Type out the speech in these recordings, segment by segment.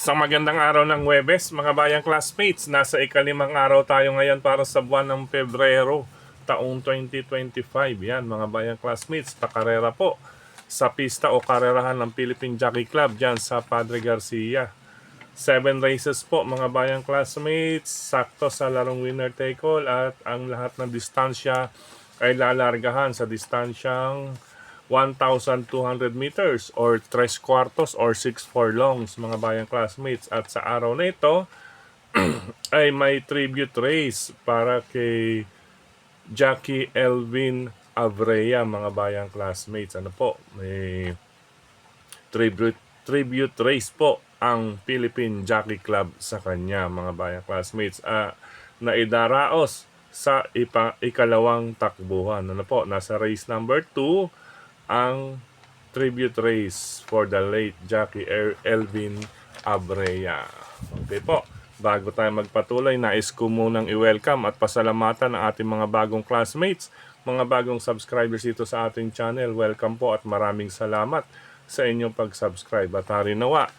Sa magandang araw ng Huwebes, mga bayang classmates, nasa ikalimang araw tayo ngayon para sa buwan ng Pebrero, taong 2025. Yan, mga bayang classmates, pakarera po sa pista o karerahan ng Philippine Jockey Club dyan sa Padre Garcia. 7 races po, mga bayang classmates, sakto sa larong winner take all at ang lahat ng distansya ay lalargahan sa distansyang 1,200 meters or 3 quartos or 6 furlongs, mga bayang classmates. At sa araw na ito ay may tribute race para kay Jackie Elvin Avrea, mga bayang classmates. Ano po, may tribute race po ang Philippine Jockey Club sa kanya, mga bayang classmates. Na idaraos sa ikalawang takbuhan. Ano po, nasa race number 2 ang tribute race for the late Jackie Elvin Abrea. Okay po, bago tayo magpatuloy, nais ko munang i-welcome at pasalamatan ang ating mga bagong classmates, mga bagong subscribers dito sa ating channel. Welcome po at maraming salamat sa inyong pag-subscribe. At harinawa,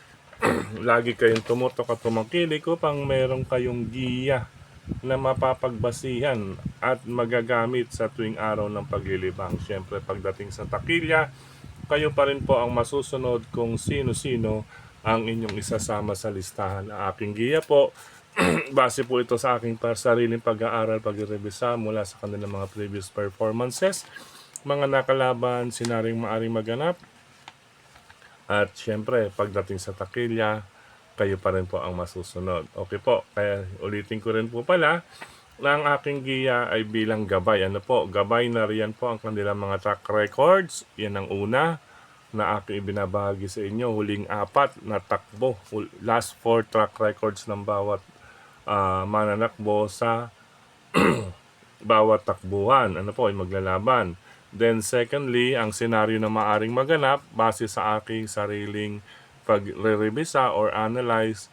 lagi kayong tumutok at tumangkilik upang meron kayong giya na mapapagbasihan at magagamit sa tuwing araw ng paglilibang. Siyempre, pagdating sa takilya, kayo pa rin po ang masusunod kung sino-sino ang inyong isasama sa listahan. Ang aking giya po, base po ito sa aking sariling pag-aaral, pag-revisa mula sa kanilang mga previous performances, mga nakalaban, sinaring maaring maganap, at siyempre, pagdating sa takilya, kayo pa rin po ang masusunod. Okay po, kaya ulitin ko rin po pala na ang aking giya ay bilang gabay. Ano po, gabay na riyan po ang kanilang mga track records. Yan ang una na aking ibinabahagi sa inyo. Huling 4 na takbo. Last 4 track records ng bawat mananakbo sa bawat takbuhan. Ano po, ay maglalaban. Then secondly, ang senaryo na maaring maganap base sa aking sariling pag-revisa or analyze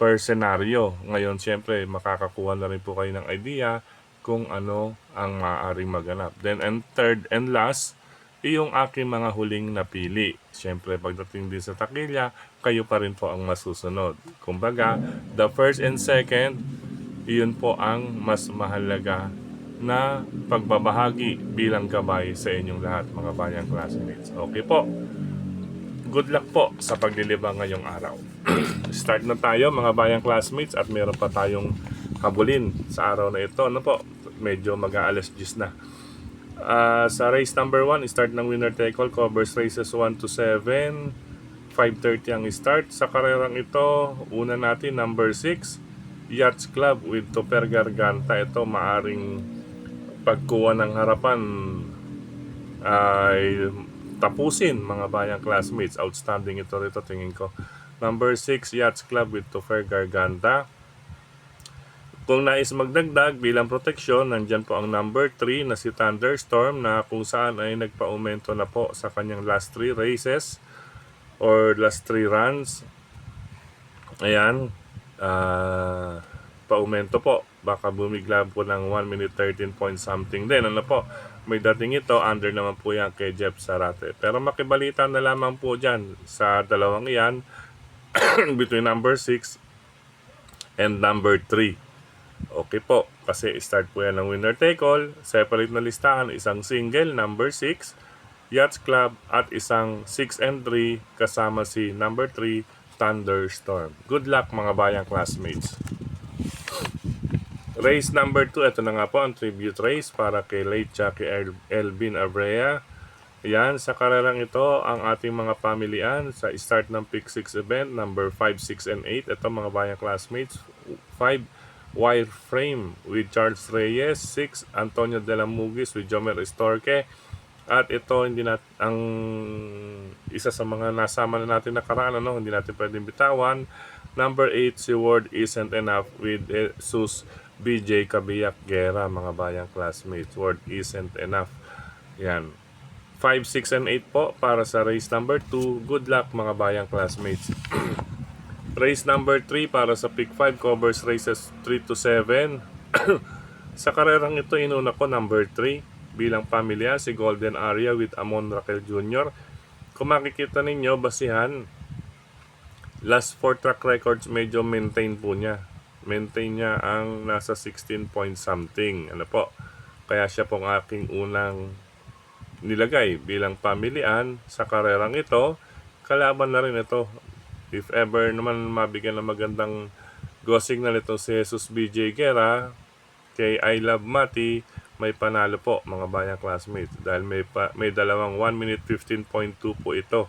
per senaryo. Ngayon, siyempre, makakakuha na rin po kayo ng idea kung ano ang maaaring maganap. Then, and third and last, yung aking mga huling napili. Siyempre, pagdating din sa takilya, kayo pa rin po ang masusunod. Kumbaga, the first and second, iyon po ang mas mahalaga na pagbabahagi bilang gabay sa inyong lahat, mga bayang classmates. Okay po. Good luck po sa paglilibang ngayong araw. Start na tayo, mga bayang classmates, at meron pa tayong habulin sa araw na ito. Ano po, medyo mag-aalas 10 na. Sa race number 1, start ng winner take all, covers races 1 to 7, 5:30 ang start. Sa karerang ito, una natin number 6, Yachts Club with Topper Garganta. Ito maaring pagkuha ng harapan ay tapusin, mga bayang classmates. Outstanding ito rito, tingin ko. Number 6, Yachts Club with Topper Garganta. Kung nais magdagdag bilang proteksyon, nandyan po ang number 3 na si Thunderstorm, na kung saan ay nagpa-aumento na po sa kanyang last 3 races or last 3 runs. Ayan, pa-aumento po. Baka bumigla po ng 1 minute 13 point something din. Ano po, may dating ito, under naman po yan kay Jeff Zarate. Pero makibalita na lamang po dyan sa dalawang iyan between number 6 and number 3. Okay po, kasi start po yan ng winner take all. Separate na listahan, isang single, number 6, Yachts Club, at isang 6 and 3 kasama si number 3, Thunderstorm. Good luck, mga bayang classmates. Race number 2, ito na nga po ang tribute race para kay late Jackie Elvin Abrea. Yan, sa karerang ito, ang ating mga pamilian sa start ng Pick 6 event, number 5, 6, and 8. Ito, mga bayang classmates, 5, Wireframe with Charles Reyes, 6, Antonio de la Mugis with Jomer Estorque. At ito, hindi ang isa sa mga nasama na natin nakaraan, ano, hindi natin pwedeng bitawan. Number 8, si Word Isn't Enough with Jesus BJ Kabiyak Guerra, mga bayang classmates. Word Isn't Enough. Yan. 5, 6, and 8 po para sa race number 2. Good luck, mga bayang classmates. Race number 3 para sa Pick 5, covers races 3 to 7. Sa karerang ito, inuna ko number 3 bilang pamilya, si Golden Aria with Amon Raquel Jr. Kung makikita ninyo, basihan Last 4 track records, medyo maintain po niya. Maintain niya ang nasa 16 point something. Ano po? Kaya siya pong aking unang nilagay bilang pamilian sa karerang ito. Kalaban na rin ito. If ever naman mabigyan ng magandang go signal ito si Jesus BJ Guerra kay I Love Mati, may panalo po mga bayang classmates dahil may dalawang 1 minute 15.2 po ito.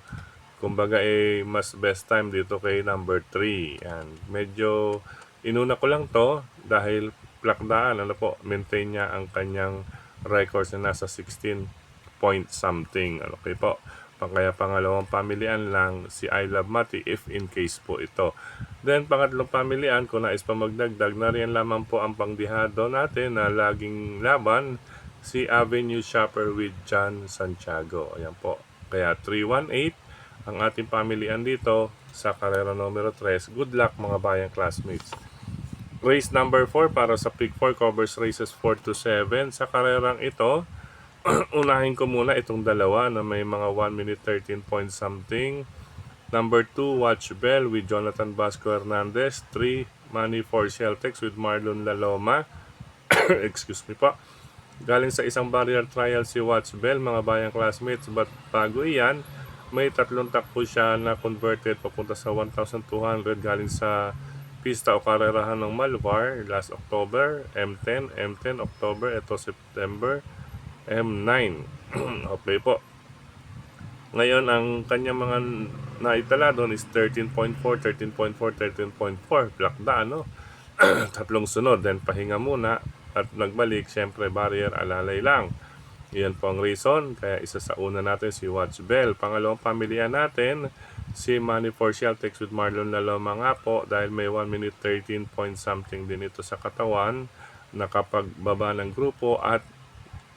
Kumbaga mas best time dito kay number 3. Yan. Medyo inuna ko lang to dahil plakdaan, ano po, maintain niya ang kanyang records na nasa 16 point something. Okay po. Kaya pangalawang pamilian lang si I Love Mati if in case po ito. Then pangatlong pamilian, kung nais pa magdagdag, na rin lamang po ang pangdihado natin na laging laban, si Avenue Shopper with John Santiago. Ayan po. Kaya 318 ang ating pamilian dito sa karera numero 3. Good luck mga bayang classmates. Race number 4 para sa Pick 4 covers races 4 to 7. Sa karerang ito, unahin ko muna itong dalawa na may mga 1 minute 13 point something. Number 2, Watch Bell with Jonathan Vasco Hernandez. 3, Money for Celtics with Marlon Laloma. Excuse me po. Galing sa isang barrier trial si Watch Bell, mga bayang classmates. But bago iyan, may tatlong takbo siya na converted papunta sa 1,200 galing sa pista o karerahan ng Malvar last October, M10, M10 October, ito September, M9. Okay po. Ngayon, ang kanyang mga naitala doon is 13.4, 13.4, 13.4. Plakda, ano? Tatlong sunod. Then, pahinga muna at nagbalik. Siyempre, barrier, alalay lang. Yan po ang reason. Kaya isa sa una natin si Watch Bell. Pangalawang pamilya natin, si Money for Celtics with Marlon Laloma nga po. Dahil may 1 minute 13 point something din ito sa katawan. Nakapagbaba ng grupo at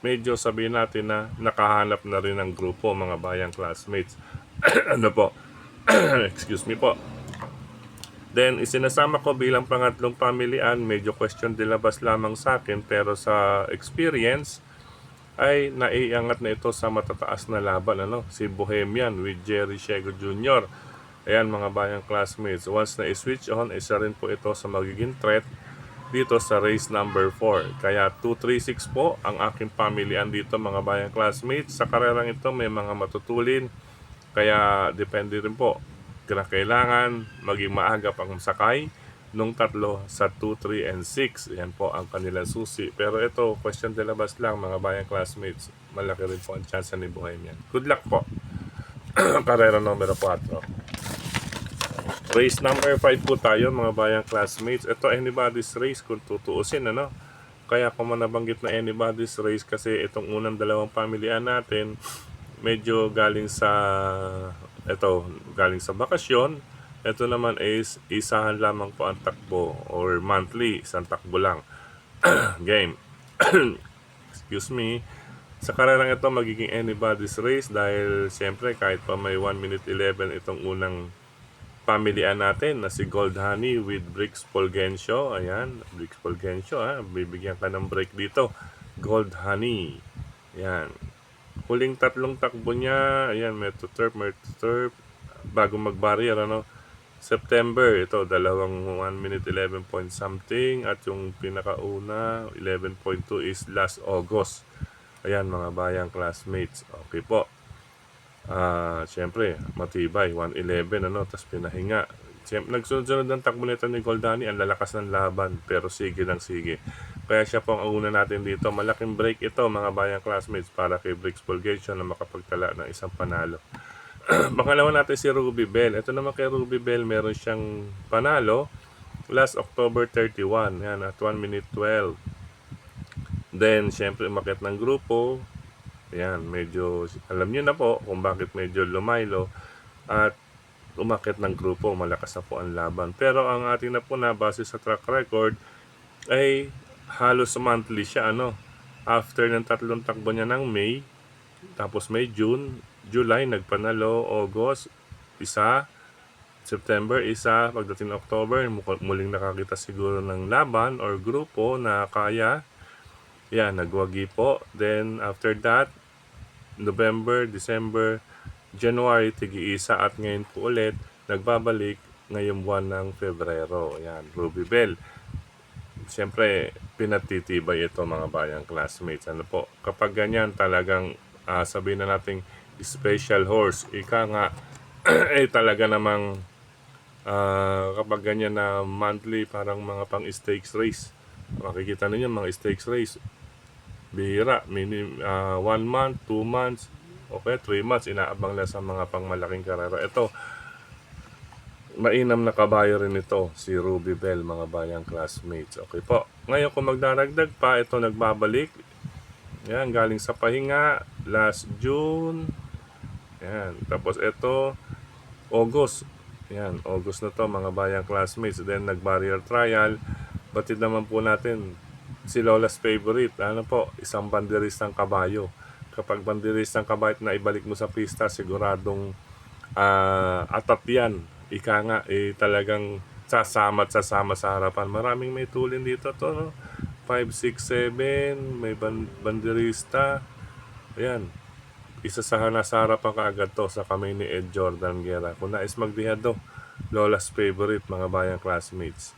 medyo sabihin natin na nakahanap na rin ng grupo mga bayang classmates. Ano po? Excuse me po. Then, isinasama ko bilang pangatlong pamilian, medyo question dilabas lamang sa akin, pero sa experience, ay naiangat na ito sa matataas na laban. Ano? Si Bohemian with Jerry Shego Jr. Ayan mga bayang classmates. Once na i-switch on, isa rin po ito sa magiging threat dito sa race number 4. Kaya 236 po ang aking pamilian dito mga bayang classmates. Sa karerang ito may mga matutulin. Kaya depende rin po. Kailangan maging maaga pang sakay nung tatlo sa 2, 3, and 6. Yan po ang kanilang susi. Pero ito, question de labas lang mga bayang classmates. Malaki rin po ang chance ni Bohemian. Good luck po. Karera numero 4. Race number 5 po tayo mga bayang classmates. Ito anybody's race kung tutuusin, ano? Kaya kung nabanggit na anybody's race kasi itong unang dalawang pamilian natin medyo galing sa bakasyon. Ito naman is isahan lamang po ang takbo or monthly, isang takbo lang. Game. Excuse me. Sa karerang ito magiging anybody's race dahil siyempre kahit pa may 1 minute 11 itong unang pamilian natin na si Gold Honey with Brix Fulgencio. Ayan, Brix Fulgencio, bibigyan ka ng break dito. Gold Honey. Ayan. Huling tatlong takbo niya, ayan, may to turf, bago mag-barrier, ano. September, ito, dalawang 1 minute 11 point something at yung pinakauna, 11.2 is last August. Ayan, mga bayang classmates. Okay po. Siyempre, matibay, 111, ano, tapos pinahinga. Siyempre, nagsunod-sunod ng takbo nito ni Goldani, ang lalakas ng laban, pero sige lang sige. Kaya siya po ang una natin dito. Malaking break ito, mga bayang classmates, para kay Brix Fulgencio na makapagtala ng isang panalo. Pangalawa natin si Ruby Bell. Ito naman kay Ruby Bell, meron siyang panalo last October 31, yan, at 1 minute 12. Then, siyempre, umakyat ng grupo. Ayan, medyo, alam niyo na po kung bakit medyo lumaylo at umakyat ng grupo, malakas na po ang laban. Pero ang ating na po na base sa track record ay halos monthly siya, ano. After ng tatlong takbo niya ng May, tapos May, June, July, nagpanalo, August, isa, September, isa, pagdating ng October, muling nakakita siguro ng laban or grupo na kaya. Yan, nagwagi po. Then, after that, November, December, January, tig-iisa at ngayon po ulit, nagbabalik ngayong buwan ng Pebrero. Ayan, Ruby Bell. Siyempre, pinatitibay ito mga bayang classmates. Ano po, kapag ganyan talagang sabihin na nating special horse, ika nga, eh talaga namang kapag ganyan na monthly, parang mga pang stakes race. Makikita ninyo mga stakes race. Bihira, 1 month, 2 months, okay, 3 months, inaabang na sa mga pangmalaking karera. Ito, mainam na kabayo rin ito, si Ruby Bell, mga bayang classmates. Okay po. Ngayon kung magdaragdag pa, ito nagbabalik. Yan, galing sa pahinga, last June. Yan, tapos ito, August. Yan, August na to mga bayang classmates. Then nag-barrier trial. Batid naman po natin si Lola's favorite. Ano po, isang banderistang kabayo. Kapag banderistang kabayo na ibalik mo sa pista, siguradong atat yan. Ika nga, talagang sasama at sasama sa harapan. Maraming may tulin dito to, no? 5, 6, 7, may banderista. Ayan, isa sa nasa harapan kaagad to sa kamay ni Ed Jordan Guerra. Kung nais magdihado, Lola's favorite mga bayang classmates.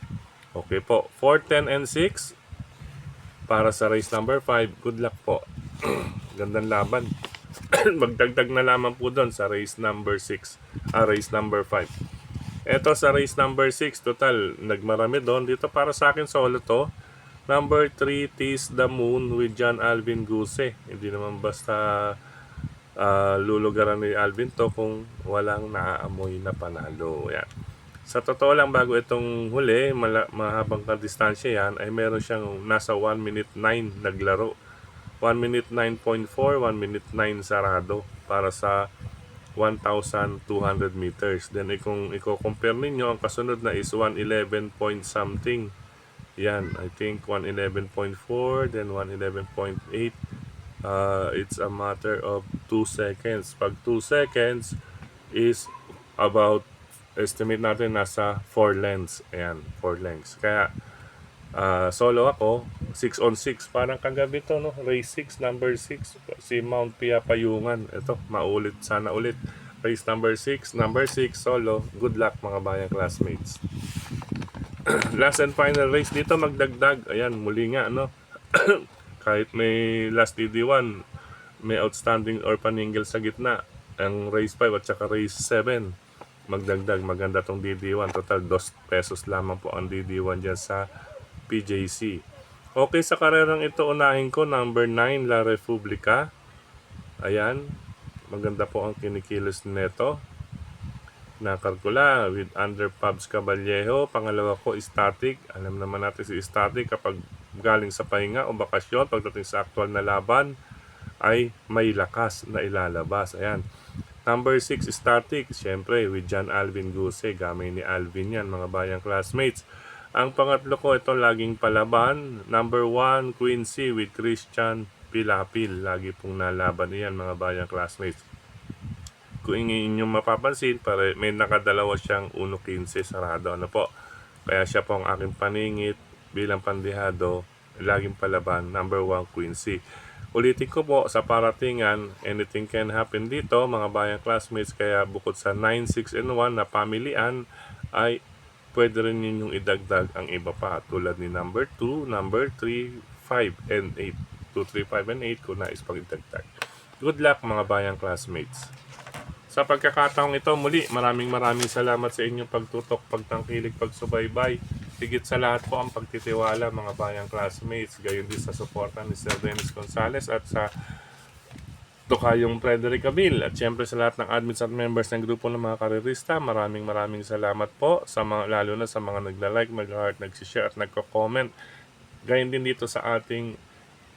Okay po, 4, 10, and 6 para sa race number 5. Good luck po. Gandang laban. Magdagdag na lamang po doon sa race number 6, race number 5. Eto sa race number 6, total, nagmarami doon. Dito para sa akin, solo to. Number 3, Tease the Moon with John Alvin Guse. Hindi naman basta lulugaran ni Alvin to kung walang naaamoy na panalo. Yan. Sa totoo lang, bago itong huli, mahabang distansya yan, ay meron siyang nasa 1 minute 9 naglaro. 1 minute 9.4, 1 minute 9 sarado para sa 1,200 meters. Then kung i-compare ninyo, ang kasunod na is 111 point something. Yan, I think 111.4, then 111.8. It's a matter of 2 seconds. Pag 2 seconds is about, estimate natin, nasa 4 lengths. Ayan, 4 lengths. Kaya, solo ako, 6 on 6. Parang kagabi to, no? Race 6, number 6. Si Mount Pia Payungan. Ito, maulit. Sana ulit. Race number 6, number 6, solo. Good luck mga bayang classmates. Last and final race dito, magdagdag. Ayan, muli nga, no? Kahit may last DD1, may outstanding or paningil sa gitna. Ang race 5 at saka race 7, magdagdag. Maganda tong DD1. Total 2 pesos lamang po ang DD1 dyan sa PJC. Okay, sa karerang ito, unahin ko, number 9, La Republica. Ayan, maganda po ang kinikilos neto. Nakalkula with under Pabs Caballejo. Pangalawa ko, Static. Alam naman natin si Static kapag galing sa pahinga o bakasyon, pagdating sa aktual na laban, ay may lakas na ilalabas. Ayan. Number 6, Static. Siyempre, with John Alvin Guse. Gamay ni Alvin yan, mga bayang classmates. Ang pangatlo ko, ito laging palaban. Number 1, Quincy with Christian Pilapil. Lagi pong nalaban yan, mga bayang classmates. Kung inyong mapapansin, may nakadalawa siyang 1.15 sarado. Ano po? Kaya siya po ang aking paningit bilang pandihado, laging palaban, number 1, Quincy. Ulitin ko po, sa paratingan, anything can happen dito, mga bayang classmates. Kaya bukod sa 9, 6, and 1 na pamilian, ay pwede rin ninyong idagdag ang iba pa. Tulad ni number 2, number 3, 5, and 8. 2, 3, 5, and 8 kung nais pang idagdag. Good luck mga bayang classmates. Sa pagkakataong ito, muli, maraming salamat sa inyong pagtutok, pagtangkilik, pagsubaybay. Higit sa lahat po ang pagtitiwala mga bayang classmates. Gayon din sa suporta ni Sir Dennis Gonzales at sa Tokayong Frederick Abil. At syempre sa lahat ng admins at members ng grupo ng mga karerista, maraming salamat po, sa mga, lalo na sa mga nagla-like, mag-heart, nag-share at nagko-comment. Gayon din dito sa ating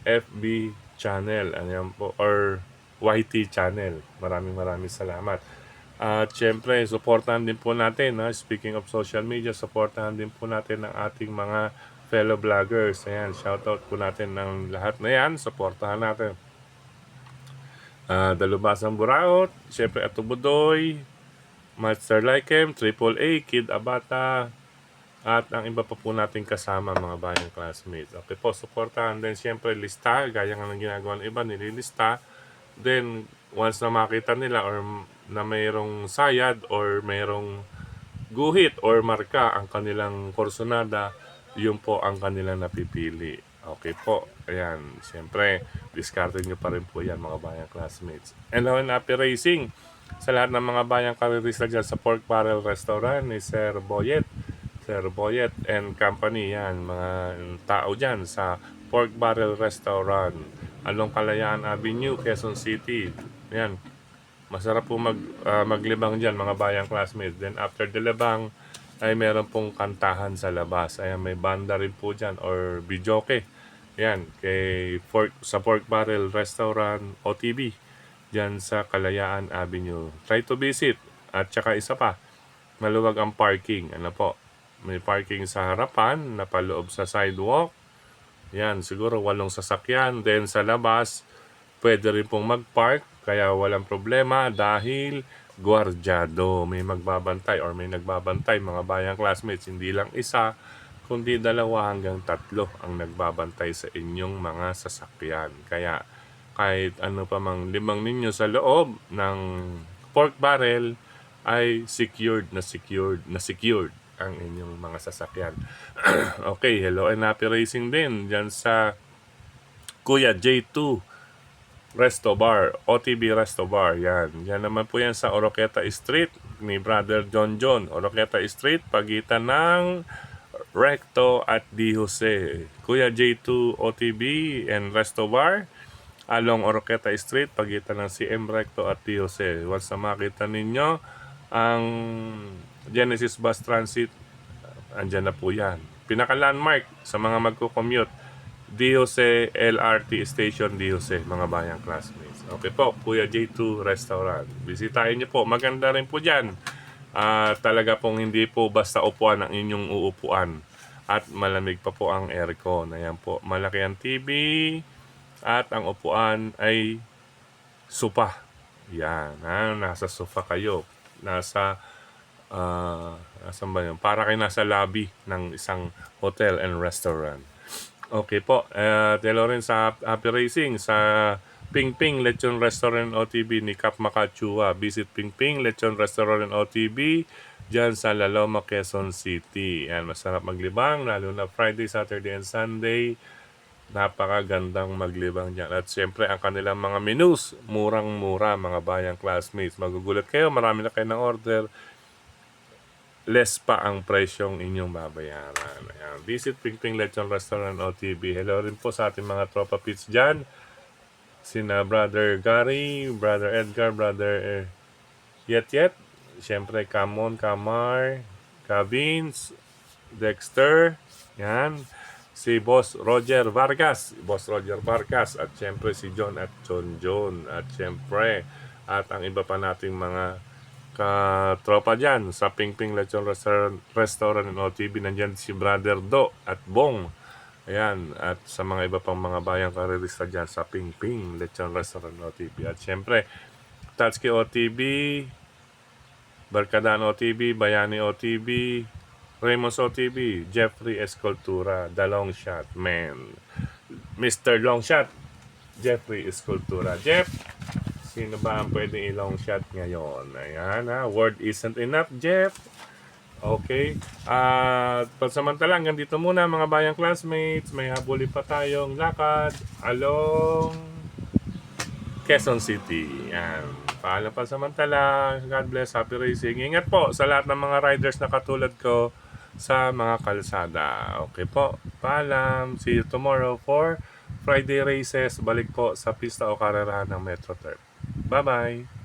FB channel, ayan po, or YT channel. Maraming salamat. At syempre, supportahan din po natin, speaking of social media, supportahan din po natin ang ating mga fellow vloggers. Ayan, shoutout po natin ng lahat na yan. Supportahan natin. Dalubasang Buraot, syempre Ato Budoy, Master Likem, Triple A, Kid Abata, at ang iba pa po nating kasama mga bayang classmates. Okay po, supportahan din syempre lista, gaya nga ng ginagawa ng iba, nililista. Then, once na makita nila or na mayroong sayad or mayroong guhit or marka ang kanilang kursonada, yun po ang kanilang napipili. Okay po. Ayan. Siyempre, discarded nyo pa rin po yan mga bayang classmates. Hello and happy racing sa lahat ng mga bayang karirista dyan sa Pork Barrel Restaurant ni Sir Boyet. Sir Boyet and Company yan. Mga tao dyan sa Pork Barrel Restaurant. Along Kalayaan Avenue, Quezon City. Yan. Masarap po maglibang dyan mga bayang classmates. Then after the libang ay meron pong kantahan sa labas. Ayan, may banda rin po dyan or videoke. Yan, sa Pork Barrel Restaurant OTB dyan sa Kalayaan Avenue. Try to visit. At saka isa pa, maluwag ang parking. Ano po? May parking sa harapan, napaloob sa sidewalk. Yan, siguro 8 sasakyan. Then sa labas, pwede rin pong mag-park. Kaya walang problema dahil gwardyado. May magbabantay or may nagbabantay mga bayang classmates. Hindi lang isa, kundi 2 hanggang 3 ang nagbabantay sa inyong mga sasakyan. Kaya kahit ano pa mang limang ninyo sa loob ng pork barrel ay secured ang inyong mga sasakyan. Okay, hello and happy racing din dyan sa Kuya J2 Resto Bar, OTB Resto Bar, yan. Yan naman po yan sa Oroqueta Street ni Brother John John. Oroqueta Street, pagitan ng Recto at D. Jose. Kuya J2 OTB and Resto Bar, along Oroqueta Street, pagitan ng CM Recto at D. Jose. Once na makita ninyo ang Genesis Bus Transit, andyan na po yan. Pinaka-landmark sa mga magko-commute, D. Jose LRT Station, D. Jose, mga bayang classmates. Okay po, Kuya J2 Restaurant. Bisitahin niyo po. Maganda rin po dyan. Talaga pong hindi po basta upuan ang inyong uupuan. At malamig pa po ang aircon. Ayan po, malaki ang TV. At ang upuan ay sofa. Yan, nasa sofa kayo. Nasaan ba yun? Para kayo nasa lobby ng isang hotel and restaurant. Okay po. Hello rin sa Happy Racing sa Ping Ping Lechon Restaurant OTB ni Cap Makachua. Visit Ping Ping Lechon Restaurant OTB dyan sa Laloma, Quezon City. Yan, masarap maglibang lalo na Friday, Saturday, and Sunday. Napakagandang maglibang dyan. At siyempre ang kanilang mga menus, murang-mura mga bayang classmates. Magugulat kayo, marami na kayo ng order. Less pa ang presyong inyong babayaran. Ayan. Visit Ping Ping Lechon Restaurant OTB. Hello rin po sa ating mga tropa pits dyan. Sina Brother Gary, Brother Edgar, Brother Yet. Siyempre, Camon, Camar, Cavins, Dexter. Yan. Si Boss Roger Vargas. At siyempre si John at John. At siyempre, at ang iba pa nating mga tropa dyan sa Ping Ping Lechon Restaurant and OTB. Nandyan si Brother Do at Bong. Ayan. At sa mga iba pang mga bayang karirista dyan sa Ping Ping Lechon Restaurant and OTB. At syempre, Tatsuki OTB, Barkadan OTB, Bayani OTB, Ramos OTB, Jeffrey Escultura, The Long Shot Man, Mr. Long Shot, Jeffrey Escultura. Jeff, sino ba ang pwedeng i-long shot ngayon? Ayan ha, word isn't enough, Jeff. Okay. Pansamantala, hanggang dito muna mga bayang classmates. May habuli pa tayong lakad along Quezon City. Ayan. Paalam pansamantala. God bless. Happy racing. Ingat po sa lahat ng mga riders na katulad ko sa mga kalsada. Okay po. Paalam. See you tomorrow for Friday races. Balik po sa pista o karerahan ng Metro Turf. Bye-bye!